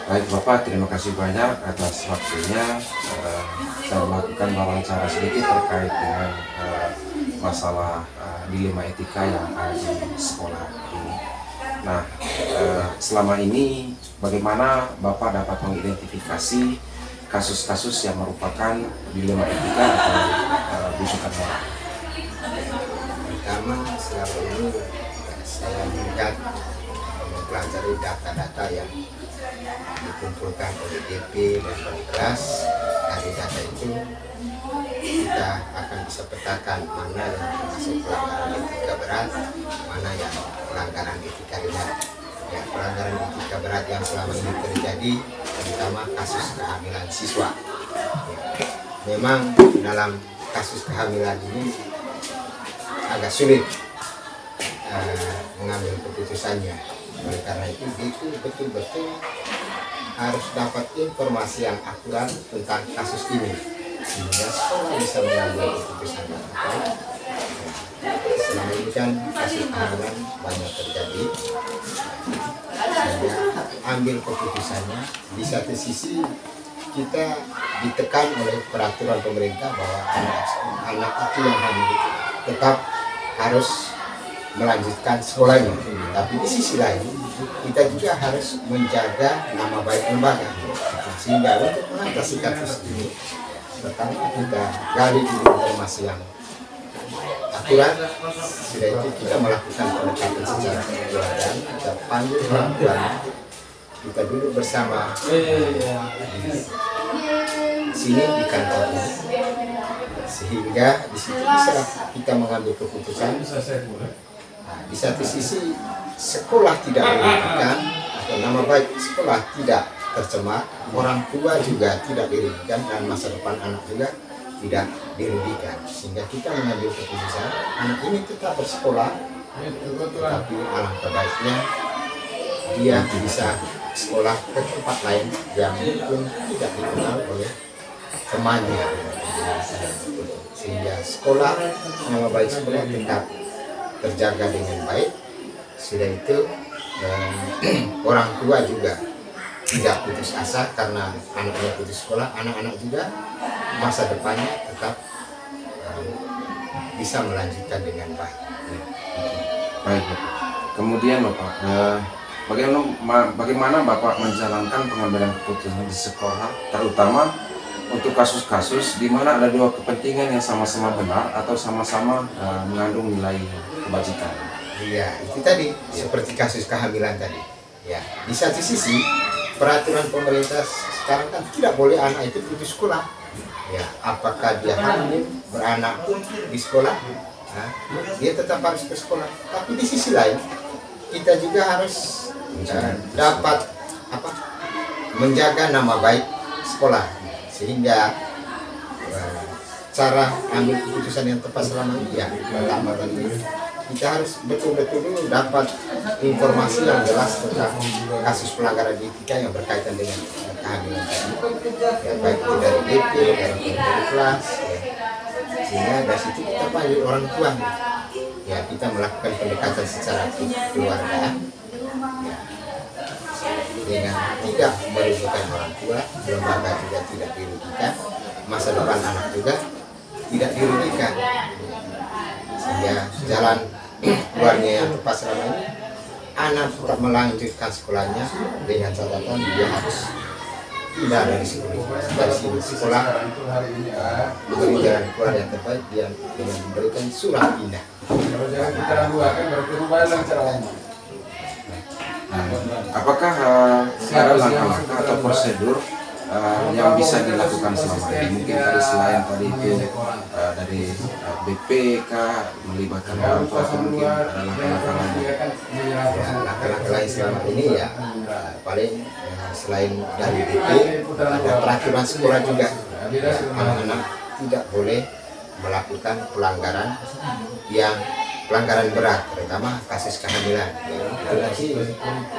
Baik Bapak, terima kasih banyak atas waktunya. Saya melakukan wawancara sedikit terkait dengan masalah dilema etika yang ada di sekolah ini. Nah, selama ini bagaimana Bapak dapat mengidentifikasi kasus-kasus yang merupakan dilema etika atau busukan moral? Pertama, selama ini saya melihat mempelajari data-data yang dikumpulkan oleh DP dan wali kelas. Dari data itu kita akan bisa petakan mana yang termasuk pelanggaran etika berat, mana yang pelanggaran etika ringan. Ya, pelanggaran etika berat yang selama ini terjadi terutama kasus kehamilan siswa. Ya, memang dalam kasus kehamilan ini agak sulit mengambil keputusannya. Oleh karena itu betul-betul harus dapat informasi yang akurat tentang kasus ini sehingga sekolah bisa mengambil keputusan yang tepat. Selama ini kan kasus kehamilan banyak terjadi, sehingga ambil keputusannya. Di satu sisi kita ditekan oleh peraturan pemerintah bahwa anak itu yang hamil tetap harus melanjutkan sekolahnya, tapi di sisi lain kita juga harus menjaga nama baik lembaga, sehingga untuk mengatasi kasus ini pertama kita gali informasi yang akurat. Sudah itu kita melakukan pendekatan secara kekeluargaan, kita panggil orang tuanya, kita duduk bersama di sini di kantor ini, sehingga di situ bisa kita mengambil keputusan. Nah, di satu sisi sekolah tidak dirugikan atau nama baik sekolah tidak tercemar, orang tua juga tidak dirugikan, dan masa depan anak juga tidak dirugikan, sehingga kita mengambil keputusan anak ini tetap bersekolah, tetapi alangkah baiknya dia bisa sekolah ke tempat lain yang mungkin tidak dikenal oleh temannya, sehingga sekolah, nama baik sekolah tetap terjaga dengan baik. Sudah itu orang tua juga tidak putus asa karena anaknya putus sekolah, anak-anak juga masa depannya tetap bisa melanjutkan dengan baik. Baik Bapak. Kemudian Bapak, bagaimana Bapak menjalankan pengambilan keputusan di sekolah, terutama untuk kasus-kasus di mana ada dua kepentingan yang sama-sama benar atau sama-sama mengandung nilai kebajikan? Iya, itu tadi seperti kasus kehamilan tadi. Ya, di satu sisi peraturan pemerintah sekarang kan tidak boleh anak itu putus sekolah. Ya, apakah dia hamil, beranak pun di sekolah, nah, dia tetap harus ke sekolah. Tapi di sisi lain kita juga harus dapat menjaga nama baik sekolah, sehingga cara ambil keputusan yang tepat selama ini ya pertama tadi kita harus betul-betul dulu dapat informasi yang jelas tentang kasus pelanggaran etika yang berkaitan dengan kehamilan tadi, ya, baik itu dari DP, dari kelas, ya. Sehingga dari situ kita panggil orang tua, ya, kita melakukan pendekatan secara keluargaan, ya, dengan tidak merugikan orang tua, lembaga juga tidak dirugikan, masa depan anak juga tidak dirugikan, sehingga jalan keluarnya yang tepat selama ini anak tetap melanjutkan sekolahnya dengan catatan dia harus pindah dari sekolah memberi jalan keluar yang terbaik dia dengan memberikan surat pindah. Apakah ada langkah-langkah atau prosedur yang bisa dilakukan selama ini? Mungkin tadi selain tadi itu dari BPK melibatkan orang tua, atau mungkin ada langkah-langkah lain? Ya, langkah-langkah lain selama ini ya paling selain dari BP ada peraturan sekolah juga, ya, anak-anak tidak boleh melakukan pelanggaran berat, terutama kasus kehamilan, ya, itu nanti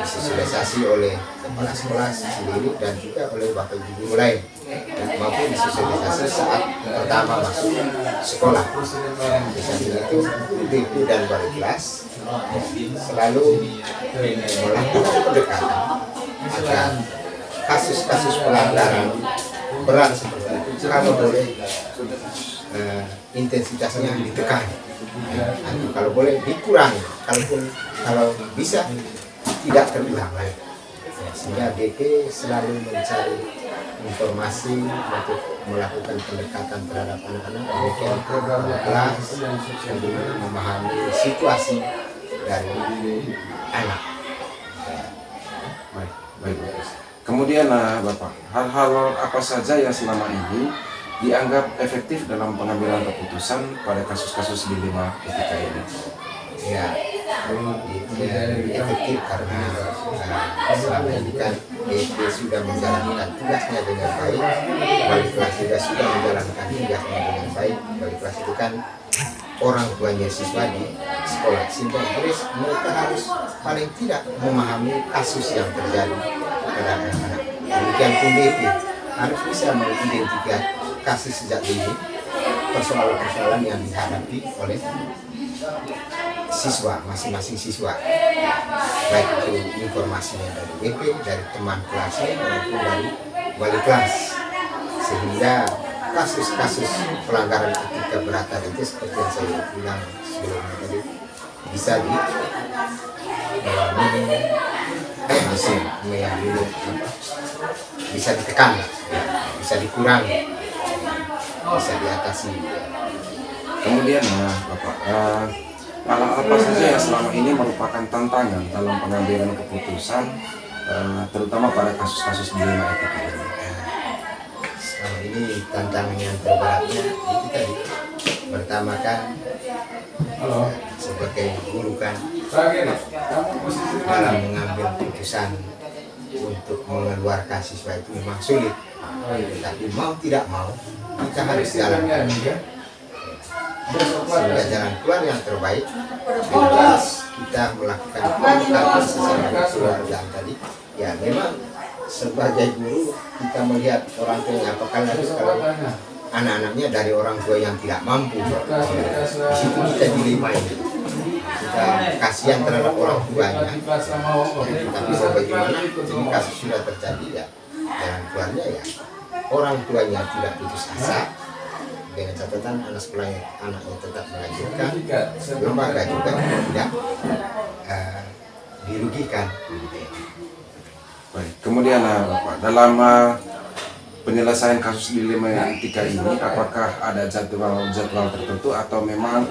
disosialisasi oleh kepala sekolah sendiri dan juga oleh bapak ibu guru lain, maupun disosialisasi saat pertama masuk sekolah. Di samping itu BP dan wali kelas selalu melakukan pendekatan agar kasus-kasus pelanggaran berat seperti itu kalau boleh intensitasnya ditekan, atau kalau boleh dikurangi, kalau bisa tidak terulang lagi. Ya, sehingga BP selalu mencari informasi untuk melakukan pendekatan terhadap anak-anak, demikian kelas sambil memahami situasi dari anak. Baik. Kemudian Bapak, hal-hal apa saja yang selama ini dianggap efektif dalam pengambilan keputusan pada kasus-kasus dilema etika ini? Ya, lebih efektif karena selama ini kan BP sudah menjalankan tugasnya dengan baik, wali kelas juga sudah menjalankan tugasnya dengan baik. Wali kelas itu kan orang tuanya siswa di sekolah, sehingga mereka harus paling tidak memahami kasus yang terjadi pada anak-anak. Demikian pun BP harus bisa mengidentifikasi sejak dini persoalan-persoalan yang dihadapi oleh siswa, masing-masing siswa, baik itu informasinya dari BP, dari teman kelasnya maupun dari wali kelas, sehingga kasus-kasus pelanggaran etika berat tadi itu seperti yang saya bilang sebelumnya tadi bisa bisa ditekan, bisa dikurangi, bisa diatasi. Kemudian Bapak, hal apa saja yang selama ini merupakan tantangan dalam pengambilan keputusan, terutama pada kasus-kasus dilema etika ini? Selama ini tantangan yang terberatnya itu tadi, pertama kan sebagai guru kan dalam mengambil keputusan untuk mengeluarkan siswa itu memang sulit, tapi mau tidak mau kita harus jalankan. Sehingga jalan keluar yang terbaik jelas kita melakukan pendekatan secara kekeluargaan tadi. Ya memang sebagai guru kita melihat orang tuanya, apakah harus kalau anak-anaknya dari orang tua yang tidak mampu, di situ kita dilema ini, kita kasihan terhadap orang tuanya. Tapi bagaimana ini kasus sudah terjadi, ya jalan keluarnya ya orang tuanya tidak putus asa, dengan catatan anak sekolahnya, anaknya tetap melanjutkan, lembaga juga tidak dirugikan. Baik. Kemudian Bapak, dalam penyelesaian kasus dilema etika ini, apakah ada jadwal tertentu atau memang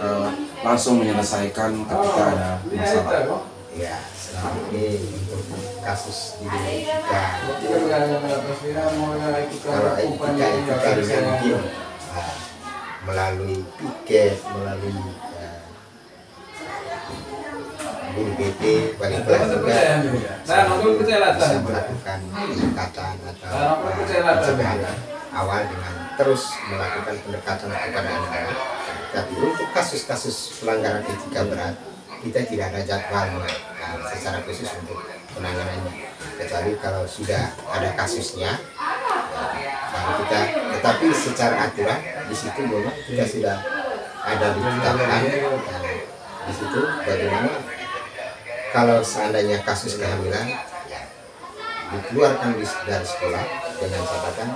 langsung menyelesaikan ketika ada masalah? Ya, selama ini untuk kasus dilema etika, kalau etika dengan mungkin melalui piket, melalui guru BP, wali kelas juga bisa melakukan pendekatan atau pencegahan awal dengan terus melakukan pendekatan kepada anak-anak. Tapi untuk kasus-kasus pelanggaran etika berat, kita tidak ada jadwal secara khusus untuk penanganannya, kecuali kalau sudah ada kasusnya baru kita, tetapi secara aturan di situ memang kita sudah ada ditetapkan di situ bagaimana kalau seandainya kasus kehamilan dikeluarkan dari sekolah dengan catatan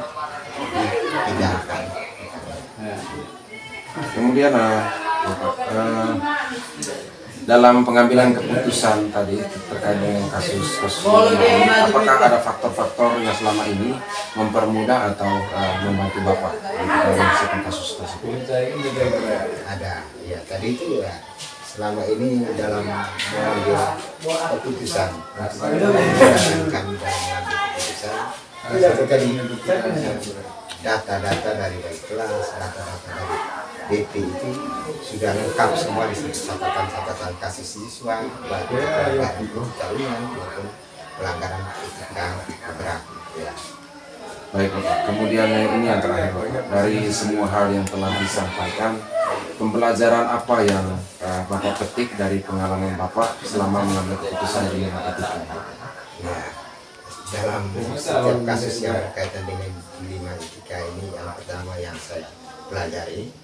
dipindahkan. Kemudian dalam pengambilan keputusan tadi terkait dengan kasus ini, apakah ada faktor-faktor yang selama ini mempermudah atau membantu Bapak untuk menyelesaikan kasus tersebut? Ada, ya tadi itu ya, selama ini dalam mengambil keputusan, kami dalam mengambil keputusan, itu tadi data-data dari baik kelas, data-data dari BP itu sudah lengkap semua di sini, catatan-catatan kasus siswa, baik pelanggaran perkawinan maupun pelanggaran etika berat. Ya. Baik Bapak, kemudian ini yang terakhir Bapak, dari semua hal yang telah disampaikan, pembelajaran apa yang Bapak petik dari pengalaman Bapak selama mengambil keputusan di dilema etika? Ya, dalam setiap kasus yang berkaitan dengan dilema etika ini, yang pertama yang saya pelajari,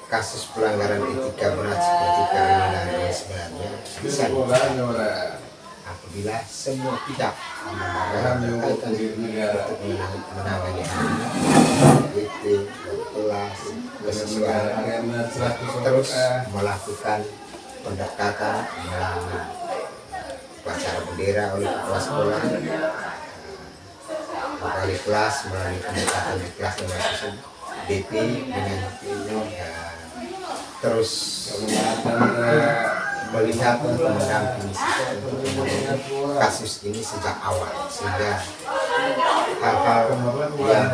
kasus pelanggaran etika berat seperti kehamilan ini sebenarnya bisa apabila semua pihak berkaitan untuk menangani DT, kelas, kesesuaian, terus melakukan pendekatan melalui upacara bendera oleh kepala sekolah, wali kelas melalui pendekatan di kelas dengan susun DP dengan terus melihat mendampingi siswa untuk menangani kasus ini sejak awal, sehingga hal-hal yang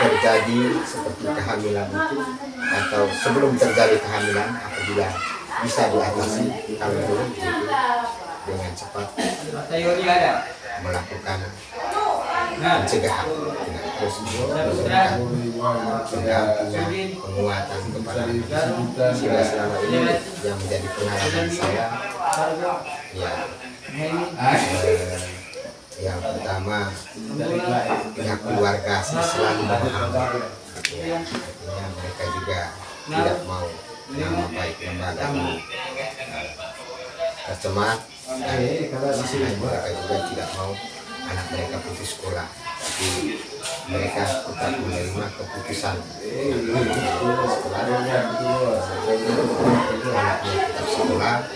terjadi seperti kehamilan itu atau sebelum terjadi kehamilan apabila bisa diatasi kalau boleh dengan cepat melakukan pencegahan dengan terus memberikan pendampingan penguatan kepada sehingga selama ini yang menjadi pengalaman saya ya yang pertama pihak keluarga selalu memahami artinya mereka juga tidak mau nama baik lembaga ini tercemar dan sisi lain mereka juga tidak mau anak mereka putus sekolah, tapi mereka tetap menerima keputusan sekolah anaknya tetap sekolah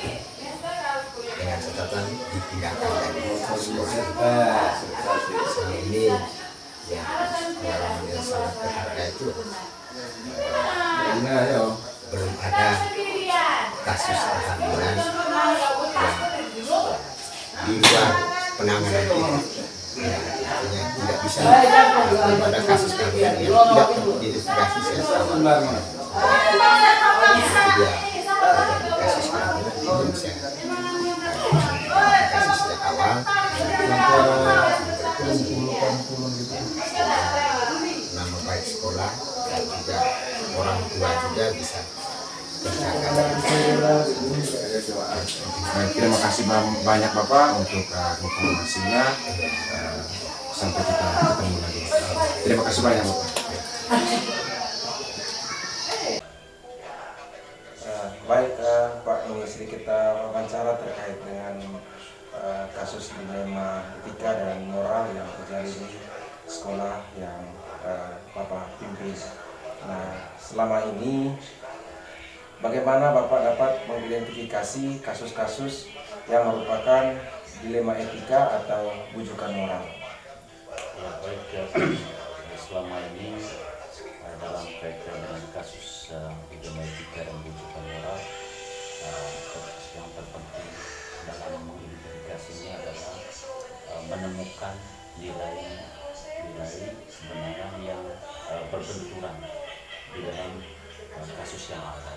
dengan catatan dipindahkan dari sekolah. Selama ini ya pengalaman yang sangat berharga itu belum ada kasus kehamilan yang di luar penanganan kita. Ya, artinya tidak bisa belum ada kasus kehamilan yang tidak teridentifikasi sejak awal. Dia terjadi kasus kehamilan di Indonesia. Kasus sejak awal nama baik sekolah dan juga orang tua juga bisa terjaga. Terima kasih banyak Bapak untuk informasinya. Sampai kita ketemu lagi. Terima kasih banyak Bapak. Baik Pak, ini sedikit wawancara terkait dengan kasus dilema etika dan moral yang terjadi di sekolah yang Bapak pimpin. Nah, selama ini bagaimana Bapak dapat mengidentifikasi kasus-kasus yang merupakan dilema etika atau bujukan moral? Ya, baik, selama ini dalam kaitan dengan kasus dilema etika dan bujukan moral, yang terpenting dalam mengidentifikasinya adalah menemukan nilai kebenaran yang berbenturan di dalam kasus yang ada.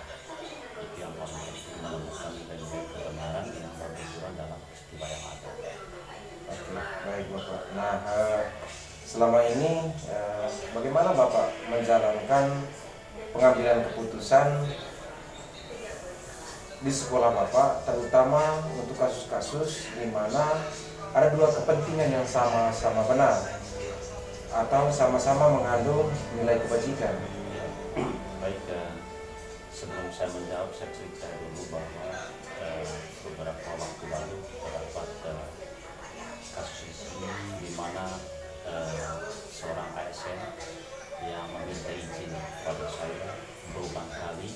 Itu yang paling penting, menemukan nilai kebenaran yang berbenturan dalam peristiwa yang ada. Oke, baik Bapak. Nah, selama ini bagaimana Bapak menjalankan pengambilan keputusan di sekolah Bapak, terutama untuk kasus-kasus di mana ada dua kepentingan yang sama-sama benar atau sama-sama mengandung nilai kebajikan? Baik, sebelum saya menjawab, saya cerita dulu bahwa beberapa waktu lalu terdapat kasus di sini di mana seorang ASN yang meminta izin pada saya berulang kali.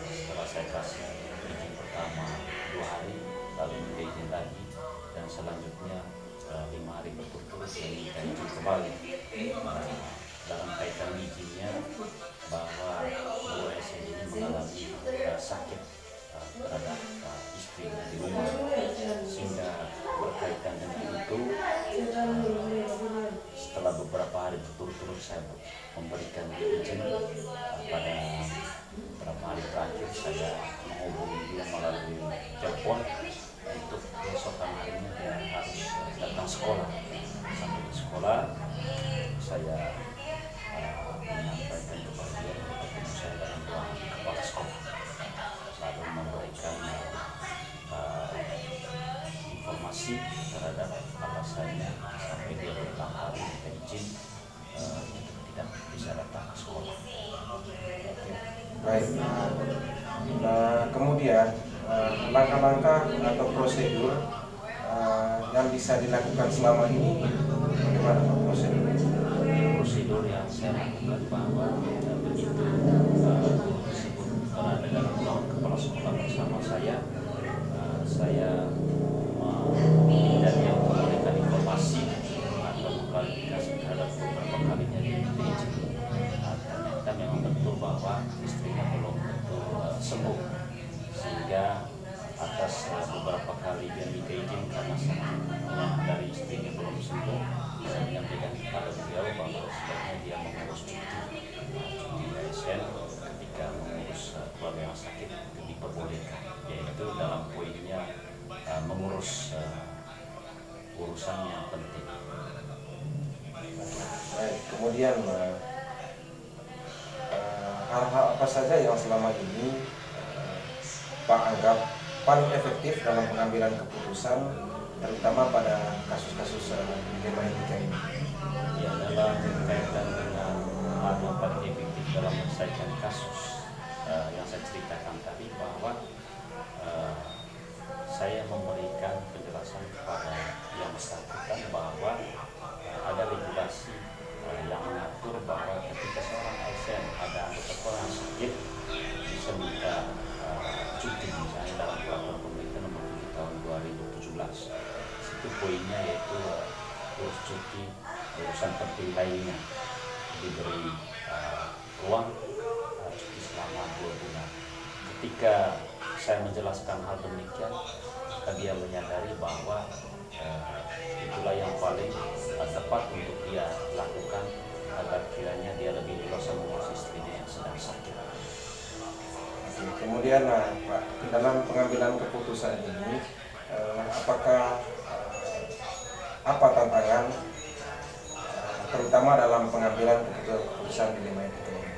Setelah saya kasih izin pertama 2 hari, lalu minta izin lagi, dan selanjutnya 5 hari berturut-turut saya minta izin kembali. Dalam kaitan izinnya bahwa Bu ASN ini mengalami sakit terhadap istrinya di rumah, sehingga berkaitan dengan itu setelah beberapa hari berturut-turut saya memberikan izin. Pada beberapa hari terakhir saya menghubungi dia melalui telepon untuk besokan harinya dia harus datang sekolah. Sampai di sekolah saya menyampaikan kepada dia ketemu saya dalam ruangan kepala sekolah, lalu memberikan informasi terhadap alasannya sampai dia berulang kali minta izin untuk tidak bisa datang ke sekolah. Baik. Nah, kemudian langkah-langkah atau prosedur yang bisa dilakukan selama ini bagaimana Pak prosedur? Prosedur yang saya lakukan bahwa begitu guru tersebut berada dalam ruang kepala sekolah bersama saya meminta dia untuk memberikan informasi atau mengklarifikasi terhadap beberapa kalinya diuji. Ternyata memang betul bahwa istrinya belum betul sembuh, sehingga atas beberapa kali dia minta izin karena sangatnya dari istrinya belum sembuh, saya menyampaikan kepada beliau bahwa sebaiknya dia mengurus cuti ASN ketika mengurus keluarga yang sakit itu diperbolehkan, yaitu dalam poinnya mengurus urusan yang penting. Baik, kemudian hal-hal apa saja yang selama ini Pak anggap paling efektif dalam pengambilan keputusan, terutama pada kasus-kasus dilema etika ini? Ya, dalam kaitan dengan hal yang paling efektif dalam menyelesaikan kasus yang saya ceritakan tadi, bahwa saya memberikan penjelasan kepada yang bersangkutan bahwa ada regulasi yang mengatur bahwa ketika seorang ASN ada anggota keluarga yang sakit bisa minta cuti, misalnya dalam peraturan pemerintah nomor 7 tahun 2017. Itu poinnya yaitu urus cuti urusan penting lainnya diberi ruang cuti selama 2 bulan. Ketika saya menjelaskan hal demikian, dia menyadari bahwa itulah yang paling tepat untuk dia lakukan agar kiranya dia lebih leluasa mengurus istrinya yang sedang sakit. Oke, kemudian Pak, dalam pengambilan keputusan ini apakah apa tantangan terutama dalam pengambilan keputusan dilema etika ini?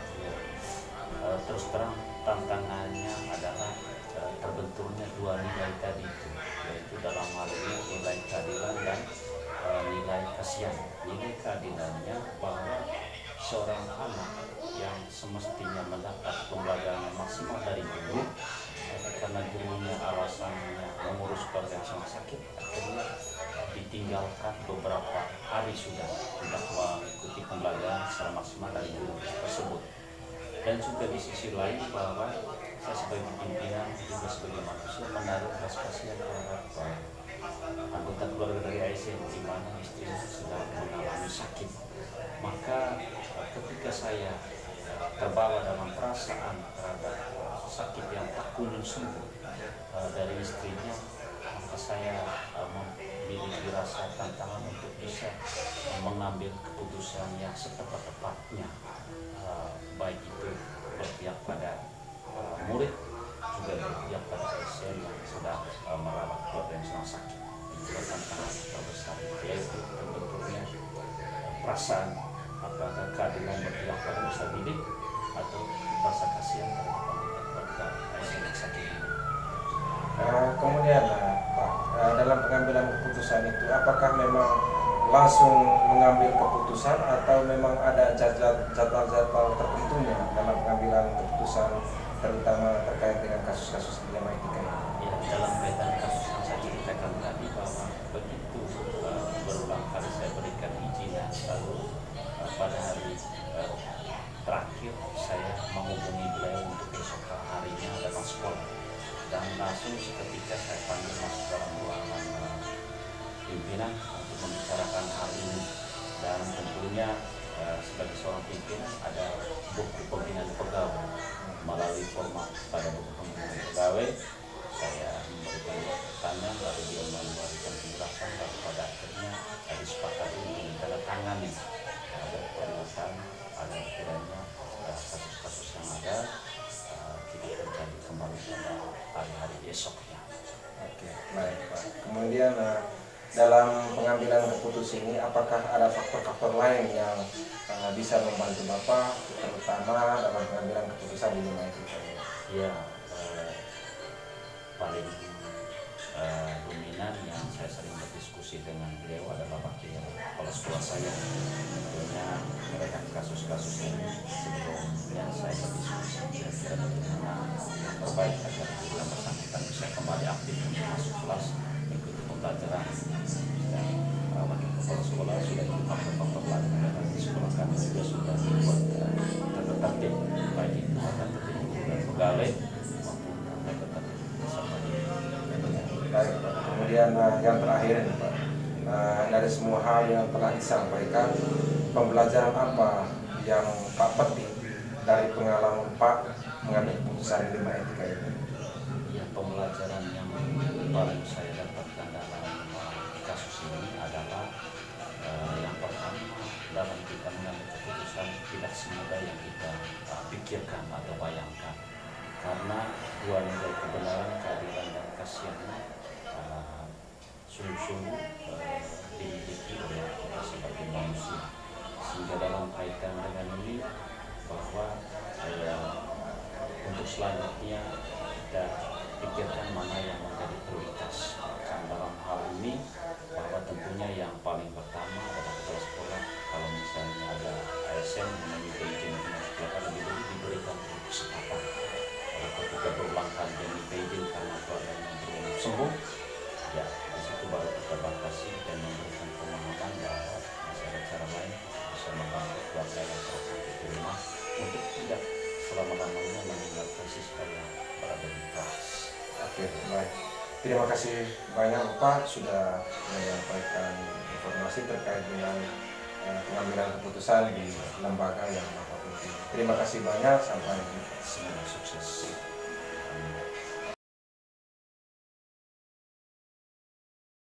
Terus terang tantangannya adalah terbenturnya dua nilai tadi itu, yaitu dalam hal ini nilai keadilan dan nilai kasihan. Nilai keadilannya bahwa seorang anak yang semestinya mendapat pembelajaran yang maksimal dari guru, karena gurunya alasannya mengurus keluarga yang sangat sakit, akhirnya ditinggalkan beberapa hari sudah tidak mengikuti pembelajaran secara maksimal dari guru tersebut. Dan juga di sisi lain bahwa saya sebagai pimpinan juga sebagai manusia menaruh rasa kasihan terhadap anggota keluarga dari ASN di mana istrinya sedang mengalami sakit. Maka ketika saya terbawa dalam perasaan terhadap sakit yang tak kunjung sembuh dari istrinya, maka saya memiliki rasa tantangan untuk bisa mengambil keputusan yang setepat-tepatnya, baik itu berpihak pada murid juga berpihak pada ASN yang sedang merawat keluarga yang sedang sakit. Itu tantangan terbesar, yaitu terbentuknya perasaan apakah keadilan berpihak pada usaha didik atau rasa kasihan terhadap anggota keluarga ASN yang sakit ini. Kemudian Pak, dalam pengambilan keputusan itu apakah memang langsung mengambil keputusan atau memang ada jadwal-jadwal tertentunya dalam pengambilan keputusan, terutama terkait dengan kasus-kasus dilema etika ini? Ya, dalam kaitan kasus yang saya ceritakan tadi, bahwa begitu berulang kali saya berikan izin, lalu pada hari terakhir saya menghubungi beliau untuk keesokan harinya datang sekolah, dan langsung seketika saya panggil masuk dalam ruangan pimpinan untuk membicarakan hal ini. Dan tentunya sebagai seorang pimpinan ada buku pembinaan pegawai. Melalui format pada buku pembinaan pegawai saya memberikan tanya, lalu dia memberikan penjelasan, lalu pada akhirnya disepakati untuk ditandatangani ada peringatan agar kiranya kasus-kasus yang ada tidak terjadi kembali pada hari-hari esoknya. Oke, baik Pak. Kemudian dalam pengambilan keputusan ini apakah ada faktor-faktor lain yang bisa membantu Bapak, terutama dalam pengambilan keputusan di dilema etika ini? Ya, paling dominan yang saya sering berdiskusi dengan beliau adalah wakil kepala sekolah saya. Tentunya mereka kasus-kasus ini sebelumnya saya berdiskusi kira-kira bagaimana terbaik agar guru yang bersangkutan bisa kembali aktif untuk masuk kelas, mengikuti pembelajaran pembelajaran. Dan wakil kepala sekolah sudah ikut faktor-faktor pelajaran di sekolah kami juga sudah dibuat tertertib, baik itu tata tertib dan pegawai maupun tata tertib bersama didik. Baik, Pak. Kemudian yang terakhir nih, Pak, dari semua hal yang telah disampaikan, pembelajaran apa yang Pak petik dari pengalaman Pak mengambil keputusan 5 etika ini? Ya, pembelajaran yang paling saya dapatkan dalam kasus ini adalah yang pertama, dalam kita mengambil keputusan tidak semudah yang kita pikirkan atau bayangkan, karena dua nilai kebenaran, keadilan dan kasihan sungguh-sungguh dimiliki oleh kita sebagai manusia, sehingga dalam kaitan dengan ini bahwa untuk selanjutnya kita pikirkan mana yang menjadi prioritas. Dan dalam hal ini bahwa tentunya yang paling pertama adalah kepala sekolah. Kalau misalnya ada ASN meminta izin untuk sekolah, lebih dulu diberikan kesempatan. Kalau ketika berulang kali dia minta izin karena keluarganya belum sembuh, ya di situ baru kita batasi dan memberikan pemahaman bahwa masih ada cara lain bisa membantu keluarga yang sakit di rumah untuk tidak selama-lamanya meninggalkan siswa yang berada di kelas. Oke, baik. Terima kasih banyak Pak sudah menyampaikan informasi terkait dengan pengambilan keputusan di lembaga yang Bapak pimpin. Terima kasih banyak, sampai jumpa. Semoga sukses. Amin.